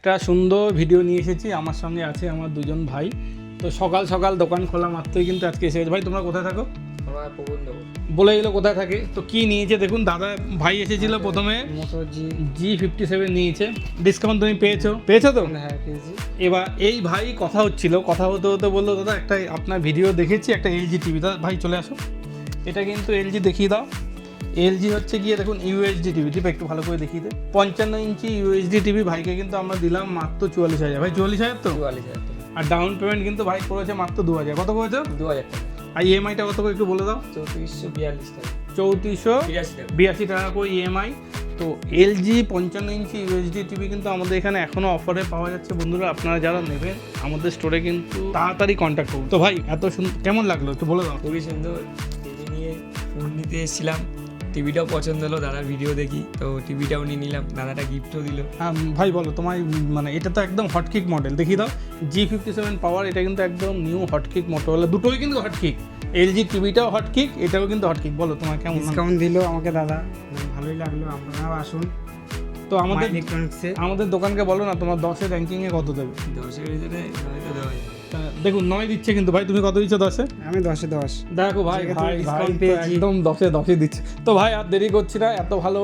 একটা সুন্দর ভিডিও নিয়ে এসেছি। আমার সঙ্গে আছে আমার দুজন ভাই। তো সকাল সকাল দোকান খোলা মাত্রই কিন্তু আজকে এসে গেছে। ভাই তোমরা কোথায় থাকো? বলে এগুলো কোথায় থাকে। তো কি নিয়েছে দেখুন, দাদা ভাই এসেছিল প্রথমে মোটো G57 নিয়েছে। ডিসকাউন্ট তুমি পেয়েছো তো? হ্যাঁ পেয়েছি। এবার এই ভাই কথা হচ্ছিল, কথা হতে হতে বললো দাদা একটা আপনার ভিডিও দেখেছি, একটা LG টিভি। দাদা ভাই চলে আসো, এটা কিন্তু LG দেখিয়ে দাও। LG হচ্ছে গিয়ে দেখুন UHD টিভি, টিভি একটু ভালো করে দেখিয়ে দে। 55 ইঞ্চি UHD টিভি ভাইকে কিন্তু আমরা দিলাম মাত্র 44,000। ভাই 44,000 তো? 44,000 টাকা। আর ডাউন পেমেন্ট কিন্তু ভাই করেছে মাত্র 2,000। কত করেছো? 2,000 টাকা। আর EMI-টা কত করে একটু বলে দাও। 3442 টাকা। 3482 টাকা করে EMI। তো LG 55 ইঞ্চি UHD টিভি কিন্তু আমাদের এখানে এখনও অফারে পাওয়া যাচ্ছে। বন্ধুরা আপনারা যারা নেবেন আমাদের স্টোরে কিন্তু তাড়াতাড়ি কন্ট্যাক্ট করুন। তো ভাই এত সুন্দর কেমন লাগলো একটু বলে দাও। খুবই সুন্দর টিভি নিয়ে ফোন নিতে এসেছিলাম, টিভিটাও পছন্দ হলো, দাদার ভিডিও দেখি তো টিভিটাও নিয়ে নিলাম, দাদাটা গিফটও দিল। হ্যাঁ ভাই বলো তোমার মানে এটা তো একদম হটকিক মডেল, দেখিয়ে দাও। G57 পাওয়ার, এটা কিন্তু একদম নিউ হটকিক মোটরওয়ালা, দুটোই কিন্তু হটকিক। LG টিভিটাও হটকিক, এটাও কিন্তু হটকিক। বলো তোমার কেমন? ডিসকাউন্ট দিল আমাকে দাদা, ভালোই লাগলো। আপনারাও আসুন তো আমাদের ইলেকট্রনিক্সে। আমাদের দোকানকে বলো না তোমার 10-এর র্যাঙ্কিংয়ে কত দেবে? 10-এর ভিতরে হয়তো দেওয়া যায়। দেখুন 9 দিচ্ছে কিন্তু ভাই, তুমি কত দিচ্ছ 10-এ? আমি 10-এ 10। দেখো ভাই যেহেতু ভাই ভাই discount তো পেয়েছি। একদম 10-এ 10 দিচ্ছে। তো ভাই আর দেরি করছি না, এত ভালো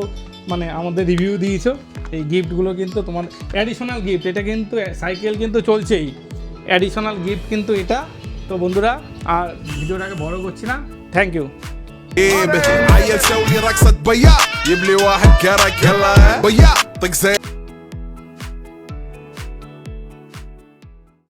মানে আমাদের রিভিউ দিয়েছো। এই গিফটগুলো কিন্তু তোমার অ্যাডিশনাল গিফট, এটা কিন্তু সাইকেল কিন্তু চলছেই, অ্যাডিশনাল গিফট কিন্তু এটা। তো বন্ধুরা আর ভিডিওটাকে বড় করছি না, থ্যাংক ইউ। عيل سوي رقصة بياع يبلي واحد كرك يلا بياع طق زي